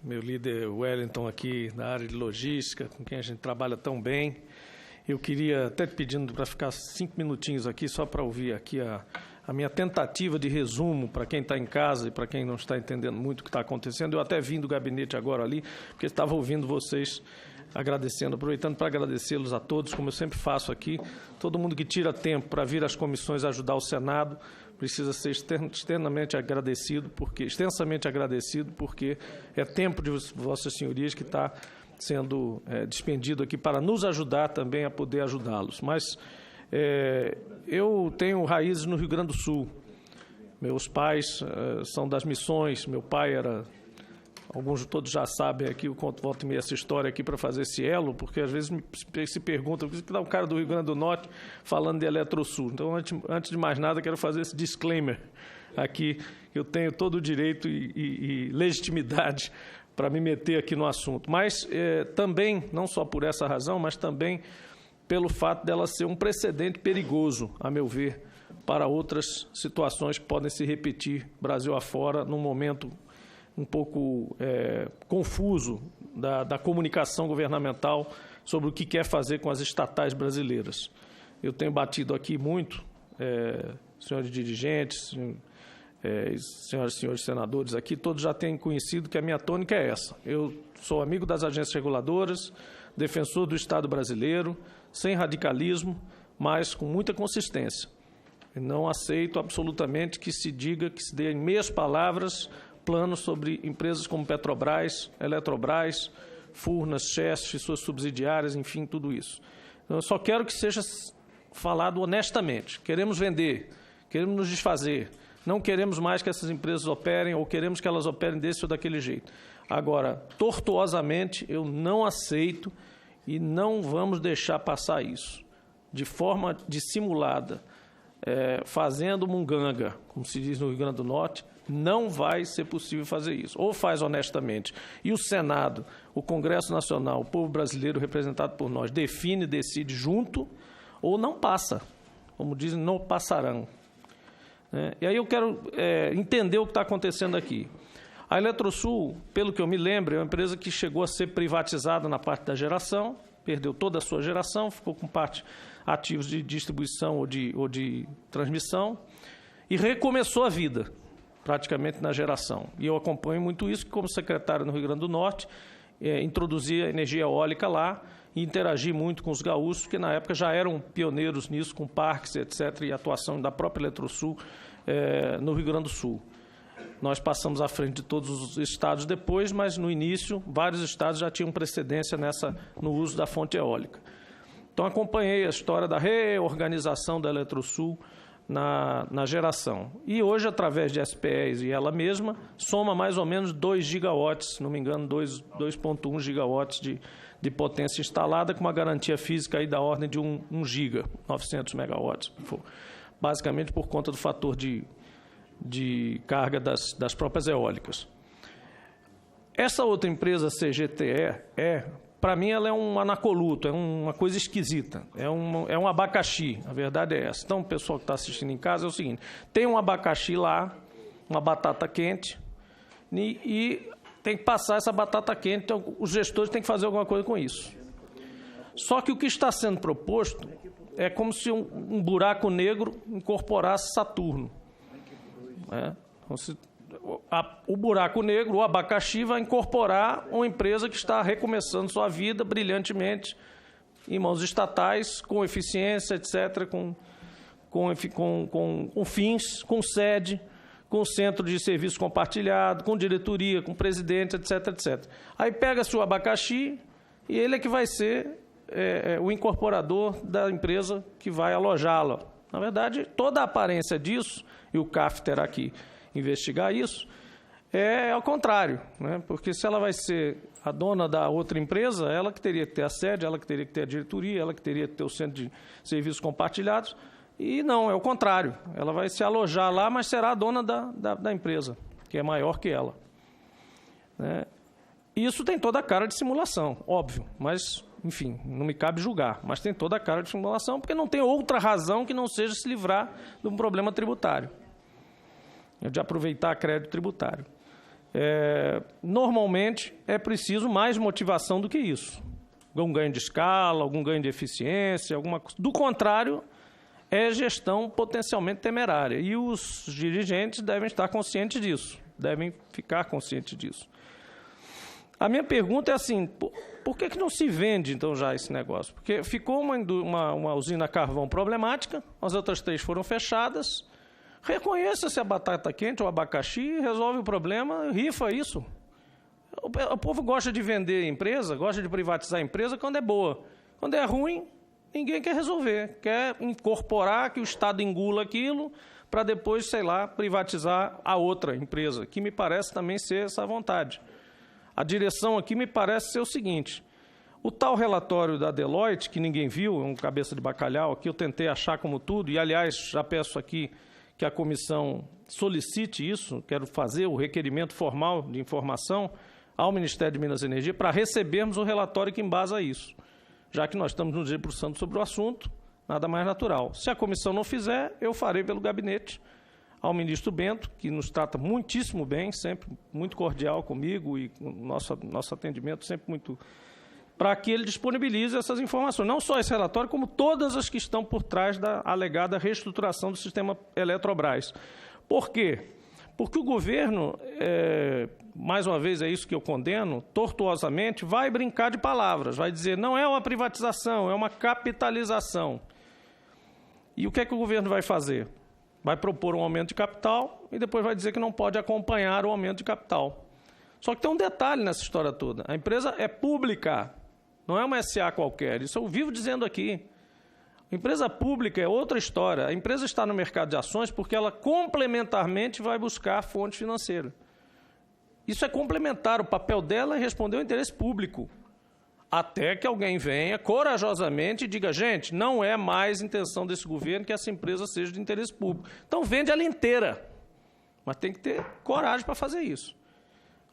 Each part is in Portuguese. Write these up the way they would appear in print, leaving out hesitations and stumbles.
meu líder Wellington aqui na área de logística, com quem a gente trabalha tão bem. Eu queria, até pedindo para ficar 5 minutinhos aqui, só para ouvir aqui a minha tentativa de resumo para quem está em casa e para quem não está entendendo muito o que está acontecendo. Eu até vim do gabinete agora ali, porque estava ouvindo vocês agradecendo, aproveitando para agradecê-los a todos, como eu sempre faço aqui. Todo mundo que tira tempo para vir às comissões ajudar o Senado precisa ser extensamente agradecido, porque é tempo de vossas senhorias que está sendo despendido aqui para nos ajudar também a poder ajudá-los. Mas eu tenho raízes no Rio Grande do Sul. Meus pais são das missões. Meu pai era... todos já sabem aqui, eu conto, volto e meia essa história aqui para fazer esse elo, porque às vezes se perguntam por que dá um cara do Rio Grande do Norte falando de Eletrosul. Então, antes de mais nada, quero fazer esse disclaimer aqui. Eu tenho todo o direito e legitimidade para me meter aqui no assunto. Mas também, não só por essa razão, mas também pelo fato dela ser um precedente perigoso, a meu ver, para outras situações que podem se repetir Brasil afora, num momento um pouco confuso da comunicação governamental sobre o que quer fazer com as estatais brasileiras. Eu tenho batido aqui muito, senhores dirigentes, senhoras e senhores senadores aqui, todos já têm conhecido que a minha tônica é essa. Eu sou amigo das agências reguladoras, defensor do Estado brasileiro, sem radicalismo, mas com muita consistência. Eu não aceito absolutamente que se diga, que se dê em meias palavras, planos sobre empresas como Petrobras, Eletrobras, Furnas, Chesf, suas subsidiárias, enfim, tudo isso. Então, eu só quero que seja falado honestamente. Queremos vender, queremos nos desfazer, não queremos mais que essas empresas operem ou queremos que elas operem desse ou daquele jeito. Agora, tortuosamente, eu não aceito e não vamos deixar passar isso. De forma dissimulada, fazendo munganga, como se diz no Rio Grande do Norte, não vai ser possível fazer isso. Ou faz honestamente, e o Senado, o Congresso Nacional, o povo brasileiro representado por nós, define e decide junto, ou não passa. Como dizem, não passarão. E aí eu quero entender o que está acontecendo aqui. A Eletrosul, pelo que eu me lembro, é uma empresa que chegou a ser privatizada na parte da geração, perdeu toda a sua geração, ficou com parte ativos de distribuição ou de transmissão, e recomeçou a vida, praticamente na geração. E eu acompanho muito isso, como secretário no Rio Grande do Norte, introduzi a energia eólica lá e interagi muito com os gaúchos, que na época já eram pioneiros nisso, com parques, etc., e atuação da própria Eletrosul no Rio Grande do Sul. Nós passamos à frente de todos os estados depois, mas no início vários estados já tinham precedência no uso da fonte eólica. Então acompanhei a história da reorganização da Eletrosul na geração. E hoje, através de SPEs e ela mesma, soma mais ou menos 2 gigawatts, se não me engano, 2,1 gigawatts de potência instalada, com uma garantia física aí da ordem de 1 giga, 900 megawatts, basicamente por conta do fator de carga das próprias eólicas. Essa outra empresa, CGTE, para mim, ela é um anacoluto, é uma coisa esquisita, é um abacaxi, a verdade é essa. Então, o pessoal que está assistindo em casa é o seguinte, tem um abacaxi lá, uma batata quente, e tem que passar essa batata quente, então os gestores têm que fazer alguma coisa com isso. Só que o que está sendo proposto é como se um buraco negro incorporasse Saturno. O buraco negro, o abacaxi, vai incorporar uma empresa que está recomeçando sua vida brilhantemente em mãos estatais, com eficiência, etc., com fins, com sede, com centro de serviço compartilhado, com diretoria, com presidente, etc., etc. Aí pega-se o abacaxi e ele é que vai ser o incorporador da empresa que vai alojá-la. Na verdade, toda a aparência disso, e o CAF terá que investigar isso, é ao contrário, né? Porque se ela vai ser a dona da outra empresa, ela que teria que ter a sede, ela que teria que ter a diretoria, ela que teria que ter o centro de serviços compartilhados, e não, é o contrário. Ela vai se alojar lá, mas será a dona da empresa, que é maior que ela. Isso tem toda a cara de simulação, óbvio, mas, enfim, não me cabe julgar, mas tem toda a cara de simulação, porque não tem outra razão que não seja se livrar de um problema tributário, de aproveitar crédito tributário. Normalmente é preciso mais motivação do que isso. Algum ganho de escala, algum ganho de eficiência, alguma coisa. Do contrário, é gestão potencialmente temerária. E os dirigentes devem estar conscientes disso, devem ficar conscientes disso. A minha pergunta é assim, por que não se vende, então, já esse negócio? Porque ficou uma usina a carvão problemática, as outras 3 foram fechadas, reconheça-se a batata quente ou abacaxi, resolve o problema, rifa isso. O povo gosta de vender empresa, gosta de privatizar a empresa quando é boa. Quando é ruim, ninguém quer resolver, quer incorporar que o Estado engula aquilo para depois, sei lá, privatizar a outra empresa, que me parece também ser essa vontade. A direção aqui me parece ser o seguinte, o tal relatório da Deloitte, que ninguém viu, é um cabeça de bacalhau, aqui eu tentei achar como tudo, e, aliás, já peço aqui que a comissão solicite isso, quero fazer o requerimento formal de informação ao Ministério de Minas e Energia para recebermos o relatório que embasa isso. Já que nós estamos nos debruçando sobre o assunto, nada mais natural. Se a comissão não fizer, eu farei pelo gabinete ao ministro Bento, que nos trata muitíssimo bem, sempre muito cordial comigo e com nosso atendimento sempre muito... para que ele disponibilize essas informações. Não só esse relatório, como todas as que estão por trás da alegada reestruturação do sistema Eletrobras. Por quê? Porque o governo, mais uma vez é isso que eu condeno, tortuosamente, vai brincar de palavras, vai dizer, não é uma privatização, é uma capitalização. E o que é que o governo vai fazer? Vai propor um aumento de capital e depois vai dizer que não pode acompanhar o aumento de capital. Só que tem um detalhe nessa história toda. A empresa é pública, não é uma SA qualquer. Isso eu vivo dizendo aqui. A empresa pública é outra história. A empresa está no mercado de ações porque ela complementarmente vai buscar fonte financeira. Isso é complementar. O papel dela é responder ao interesse público. Até que alguém venha corajosamente e diga, gente, não é mais intenção desse governo que essa empresa seja de interesse público. Então vende ela inteira. Mas tem que ter coragem para fazer isso.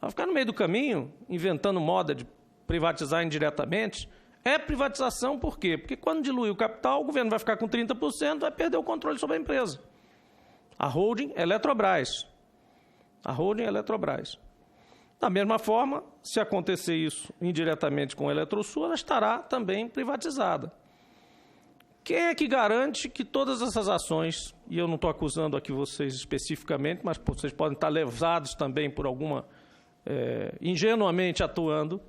Vai ficar no meio do caminho, inventando moda de privatizar indiretamente, é privatização por quê? Porque quando diluir o capital, o governo vai ficar com 30%, vai perder o controle sobre a empresa. A holding Eletrobras. A holding Eletrobras. Da mesma forma, se acontecer isso indiretamente com a Eletrosul, ela estará também privatizada. Quem é que garante que todas essas ações, e eu não estou acusando aqui vocês especificamente, mas vocês podem estar levados também por alguma, ingenuamente atuando,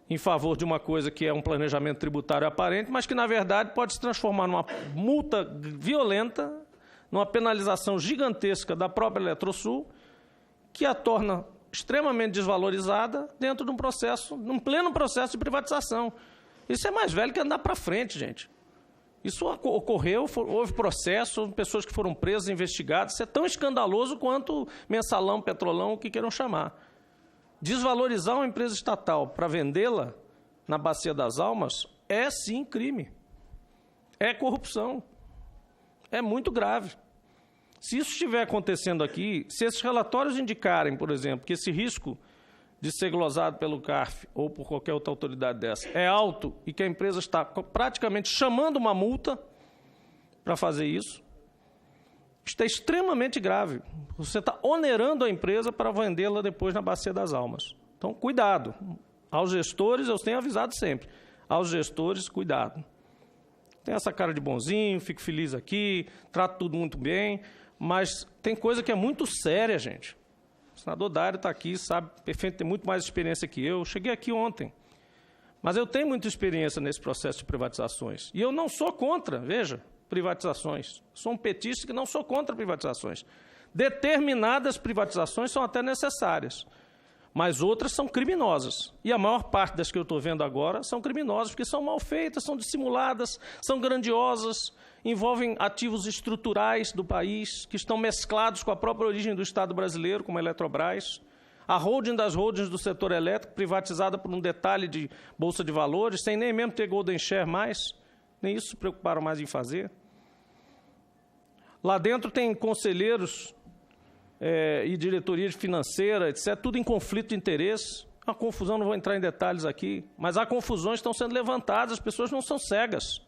em favor de uma coisa que é um planejamento tributário aparente, mas que, na verdade, pode se transformar numa multa violenta, numa penalização gigantesca da própria Eletrosul, que a torna extremamente desvalorizada dentro de um processo, num pleno processo de privatização. Isso é mais velho que andar para frente, gente. Isso ocorreu, houve processo, houve pessoas que foram presas, investigadas. Isso é tão escandaloso quanto mensalão, petrolão, o que queiram chamar. Desvalorizar uma empresa estatal para vendê-la na Bacia das Almas é, sim, crime. É corrupção. É muito grave. Se isso estiver acontecendo aqui, se esses relatórios indicarem, por exemplo, que esse risco de ser glosado pelo CARF ou por qualquer outra autoridade dessa é alto e que a empresa está praticamente chamando uma multa para fazer isso, isso é extremamente grave. Você está onerando a empresa para vendê-la depois na Bacia das Almas. Então, cuidado. Aos gestores, eu tenho avisado sempre. Aos gestores, cuidado. Tem essa cara de bonzinho, fico feliz aqui, trato tudo muito bem, mas tem coisa que é muito séria, gente. O senador Dário está aqui, sabe, perfeito, tem muito mais experiência que eu. Cheguei aqui ontem, mas eu tenho muita experiência nesse processo de privatizações. E eu não sou contra, veja, privatizações. Sou um petista que não sou contra privatizações. Determinadas privatizações são até necessárias, mas outras são criminosas. E a maior parte das que eu estou vendo agora são criminosas, porque são mal feitas, são dissimuladas, são grandiosas, envolvem ativos estruturais do país, que estão mesclados com a própria origem do Estado brasileiro, como a Eletrobras. A holding das holdings do setor elétrico, privatizada por um detalhe de Bolsa de Valores, sem nem mesmo ter Golden Share mais, nem isso se preocuparam mais em fazer. Lá dentro tem conselheiros e diretoria financeira, etc., tudo em conflito de interesse. Uma confusão, não vou entrar em detalhes aqui, mas há confusões que estão sendo levantadas, as pessoas não são cegas.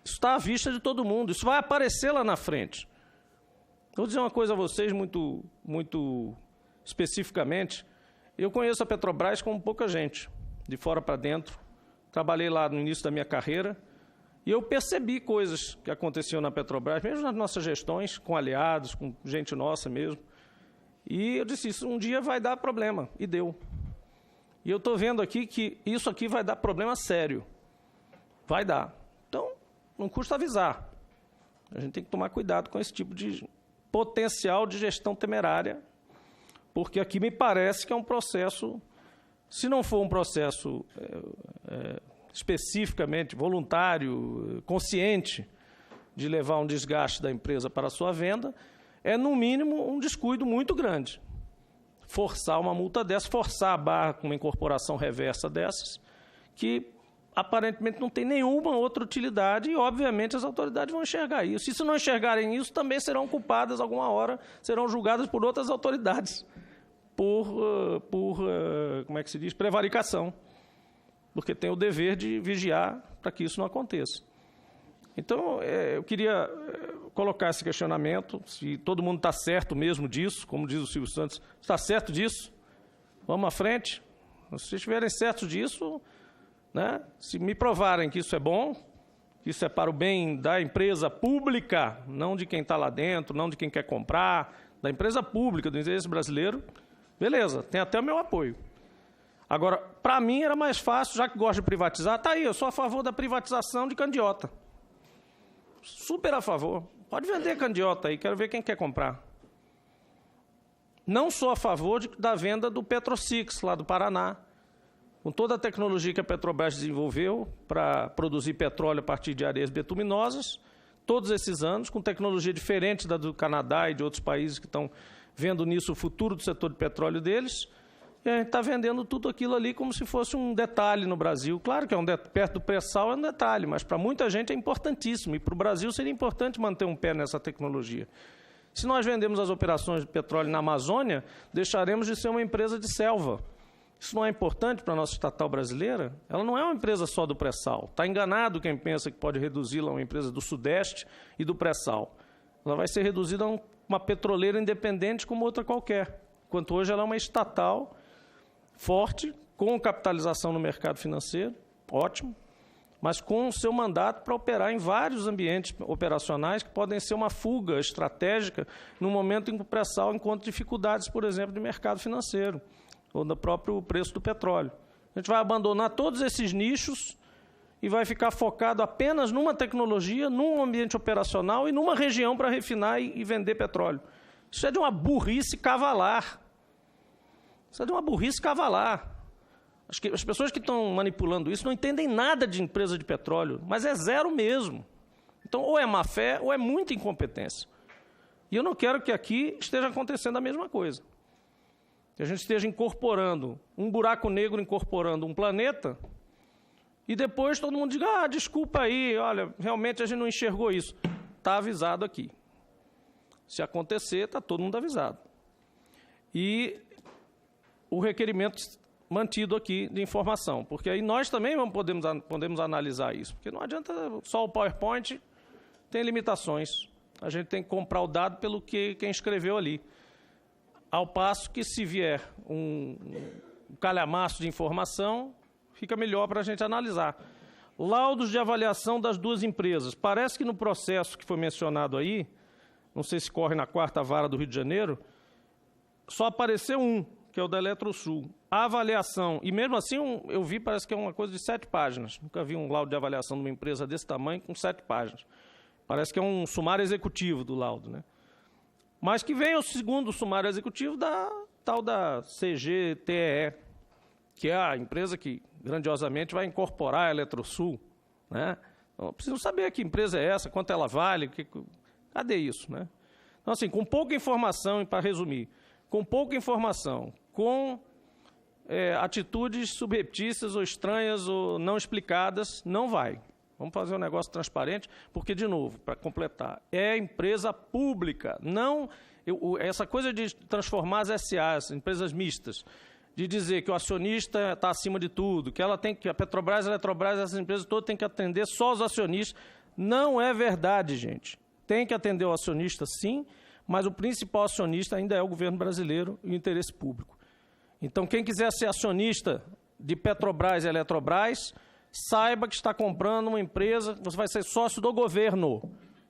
Isso está à vista de todo mundo, isso vai aparecer lá na frente. Vou dizer uma coisa a vocês muito especificamente, eu conheço a Petrobras como pouca gente, de fora para dentro. Trabalhei lá no início da minha carreira e eu percebi coisas que aconteciam na Petrobras, mesmo nas nossas gestões, com aliados, com gente nossa mesmo. E eu disse, isso um dia vai dar problema, e deu. E eu estou vendo aqui que isso aqui vai dar problema sério. Vai dar. Então, não custa avisar. A gente tem que tomar cuidado com esse tipo de potencial de gestão temerária, porque aqui me parece que é um processo, se não for um processo especificamente voluntário, consciente, de levar um desgaste da empresa para a sua venda, é, no mínimo, um descuido muito grande. Forçar uma multa dessa, forçar a barra com uma incorporação reversa dessas, que aparentemente não tem nenhuma outra utilidade e, obviamente, as autoridades vão enxergar isso. E se não enxergarem isso, também serão culpadas, alguma hora, serão julgadas por outras autoridades, como é que se diz, prevaricação, porque tem o dever de vigiar para que isso não aconteça. Então, eu queria colocar esse questionamento, se todo mundo está certo mesmo disso, como diz o Silvio Santos, está certo disso? Vamos à frente. Se vocês estiverem certos disso, né, se me provarem que isso é bom, que isso é para o bem da empresa pública, não de quem está lá dentro, não de quem quer comprar, da empresa pública, do interesse brasileiro, beleza, tem até o meu apoio. Agora, para mim era mais fácil, já que gosto de privatizar, tá aí, eu sou a favor da privatização de Candiota. Super a favor. Pode vender Candiota aí, quero ver quem quer comprar. Não sou a favor da venda do Petrosix, lá do Paraná, com toda a tecnologia que a Petrobras desenvolveu para produzir petróleo a partir de areias betuminosas, todos esses anos, com tecnologia diferente da do Canadá e de outros países que estão vendo nisso o futuro do setor de petróleo deles, e a gente está vendendo tudo aquilo ali como se fosse um detalhe no Brasil. Claro que perto do pré-sal é um detalhe, mas para muita gente é importantíssimo. E para o Brasil seria importante manter um pé nessa tecnologia. Se nós vendemos as operações de petróleo na Amazônia, deixaremos de ser uma empresa de selva. Isso não é importante para a nossa estatal brasileira? Ela não é uma empresa só do pré-sal. Está enganado quem pensa que pode reduzi-la a uma empresa do Sudeste e do pré-sal. Ela vai ser reduzida a uma petroleira independente como outra qualquer. Enquanto hoje ela é uma estatal forte, com capitalização no mercado financeiro, ótimo, mas com o seu mandato para operar em vários ambientes operacionais que podem ser uma fuga estratégica no momento em que o pré-sal encontra dificuldades, por exemplo, de mercado financeiro ou do próprio preço do petróleo. A gente vai abandonar todos esses nichos e vai ficar focado apenas numa tecnologia, num ambiente operacional e numa região para refinar e vender petróleo. Isso é de uma burrice cavalar. Isso é de uma burrice cavalar. Acho que as pessoas que estão manipulando isso não entendem nada de empresa de petróleo, mas é zero mesmo. Então, ou é má fé, ou é muita incompetência. E eu não quero que aqui esteja acontecendo a mesma coisa. Que a gente esteja incorporando um buraco negro, incorporando um planeta, e depois todo mundo diga, desculpa aí, olha, realmente a gente não enxergou isso. Está avisado aqui. Se acontecer, está todo mundo avisado. E o requerimento mantido aqui de informação, porque aí nós também podemos analisar isso, porque não adianta só o PowerPoint, tem limitações. A gente tem que comprar o dado pelo que quem escreveu ali. Ao passo que, se vier um calhamaço de informação, fica melhor para a gente analisar. Laudos de avaliação das duas empresas. Parece que no processo que foi mencionado aí, não sei se corre na 4ª Vara do Rio de Janeiro, só apareceu um, que é o da Eletrosul. A avaliação, e mesmo assim eu vi, parece que é uma coisa de 7 páginas. Nunca vi um laudo de avaliação de uma empresa desse tamanho com 7 páginas. Parece que é um sumário executivo do laudo, né? Mas que vem o segundo sumário executivo da tal da CGTE, que é a empresa que grandiosamente vai incorporar a Eletrosul, né? Então, preciso saber que empresa é essa, quanto ela vale, cadê isso, né? Então, assim, com pouca informação, e para resumir, com pouca informação, com atitudes subreptícias ou estranhas ou não explicadas, não vai. Vamos fazer um negócio transparente, porque, de novo, para completar, é empresa pública, não essa coisa de transformar as SAs, empresas mistas, de dizer que o acionista está acima de tudo, que a Petrobras, a Eletrobras, essas empresas todas têm que atender só os acionistas. Não é verdade, gente. Tem que atender o acionista, sim, mas o principal acionista ainda é o governo brasileiro e o interesse público. Então, quem quiser ser acionista de Petrobras e Eletrobras, saiba que está comprando uma empresa, você vai ser sócio do governo.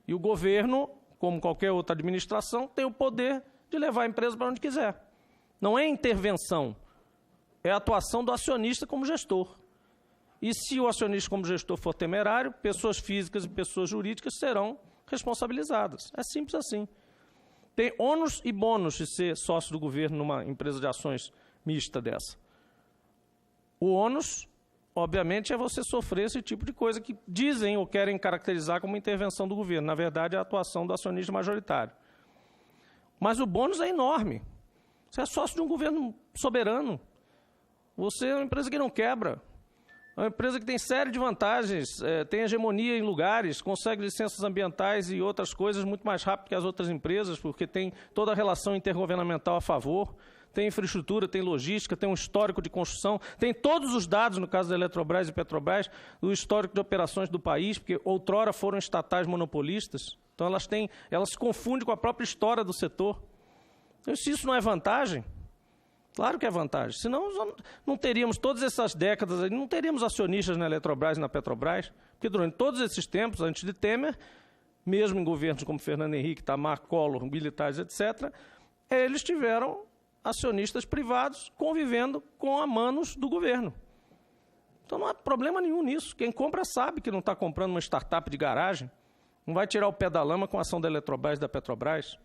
E o governo, como qualquer outra administração, tem o poder de levar a empresa para onde quiser. Não é intervenção, é a atuação do acionista como gestor. E se o acionista como gestor for temerário, pessoas físicas e pessoas jurídicas serão responsabilizadas. É simples assim. Tem ônus e bônus de ser sócio do governo numa empresa de ações mista dessa. O ônus, obviamente, é você sofrer esse tipo de coisa que dizem ou querem caracterizar como intervenção do governo. Na verdade, é a atuação do acionista majoritário. Mas o bônus é enorme. Você é sócio de um governo soberano. Você é uma empresa que não quebra. É uma empresa que tem série de vantagens, tem hegemonia em lugares, consegue licenças ambientais e outras coisas muito mais rápido que as outras empresas, porque tem toda a relação intergovernamental a favor, tem infraestrutura, tem logística, tem um histórico de construção, tem todos os dados, no caso da Eletrobras e Petrobras, do histórico de operações do país, porque outrora foram estatais monopolistas, então elas se confundem com a própria história do setor. Então, se isso não é vantagem, claro que é vantagem. Senão, não teríamos todas essas décadas, não teríamos acionistas na Eletrobras e na Petrobras, porque durante todos esses tempos, antes de Temer, mesmo em governos como Fernando Henrique, Itamar, Collor, militares, etc., eles tiveram acionistas privados convivendo com a manos do governo. Então não há problema nenhum nisso. Quem compra sabe que não está comprando uma startup de garagem, não vai tirar o pé da lama com a ação da Eletrobras e da Petrobras.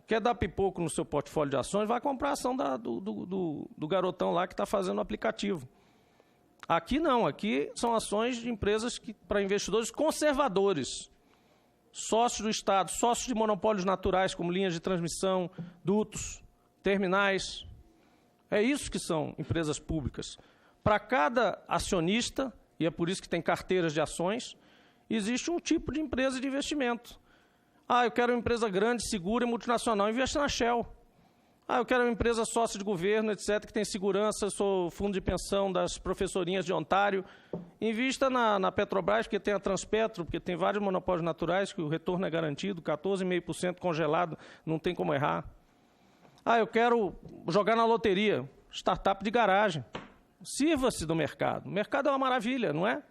Quer dar pipoco no seu portfólio de ações, vai comprar a ação do garotão lá que está fazendo o aplicativo. Aqui não, aqui são ações de empresas para investidores conservadores, sócios do Estado, sócios de monopólios naturais, como linhas de transmissão, dutos, terminais. É isso que são empresas públicas. Para cada acionista, e é por isso que tem carteiras de ações, existe um tipo de empresa de investimento. Eu quero uma empresa grande, segura e multinacional, investe na Shell. Eu quero uma empresa sócia de governo, etc., que tem segurança, sou fundo de pensão das professorinhas de Ontário. Invista na Petrobras, porque tem a Transpetro, porque tem vários monopólios naturais, que o retorno é garantido, 14,5% congelado, não tem como errar. Eu quero jogar na loteria, startup de garagem. Sirva-se do mercado. O mercado é uma maravilha, não é?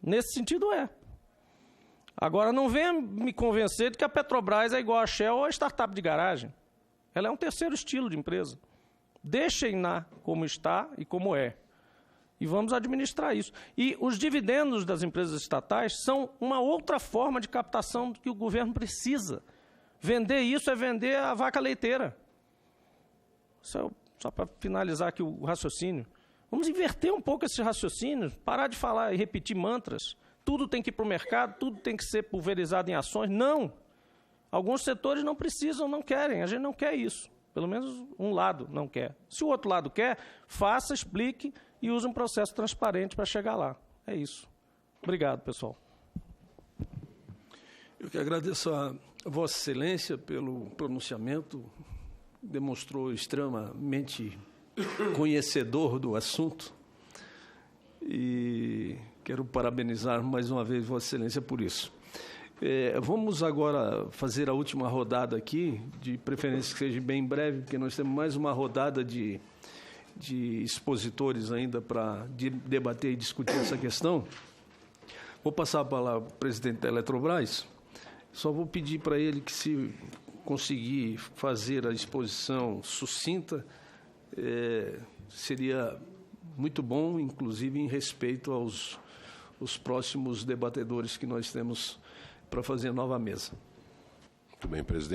Nesse sentido é. Agora, não venha me convencer de que a Petrobras é igual a Shell ou a startup de garagem. Ela é um terceiro estilo de empresa. Deixem-na como está e como é. E vamos administrar isso. E os dividendos das empresas estatais são uma outra forma de captação que o governo precisa. Vender isso é vender a vaca leiteira. Só para finalizar aqui o raciocínio. Vamos inverter um pouco esse raciocínio, parar de falar e repetir mantras. Tudo tem que ir para o mercado, tudo tem que ser pulverizado em ações. Não. Alguns setores não precisam, não querem. A gente não quer isso. Pelo menos um lado não quer. Se o outro lado quer, faça, explique e use um processo transparente para chegar lá. É isso. Obrigado, pessoal. Eu que agradeço a Vossa Excelência pelo pronunciamento. Demonstrou extremamente conhecedor do assunto. E quero parabenizar mais uma vez Vossa Excelência por isso. Vamos agora fazer a última rodada aqui, de preferência que seja bem breve, porque nós temos mais uma rodada de expositores ainda para debater e discutir essa questão. Vou passar a palavra para o presidente da Eletrobras. Só vou pedir para ele que, se conseguir fazer a exposição sucinta, seria muito bom, inclusive em respeito aos próximos debatedores que nós temos para fazer nova mesa. Muito bem, presidente.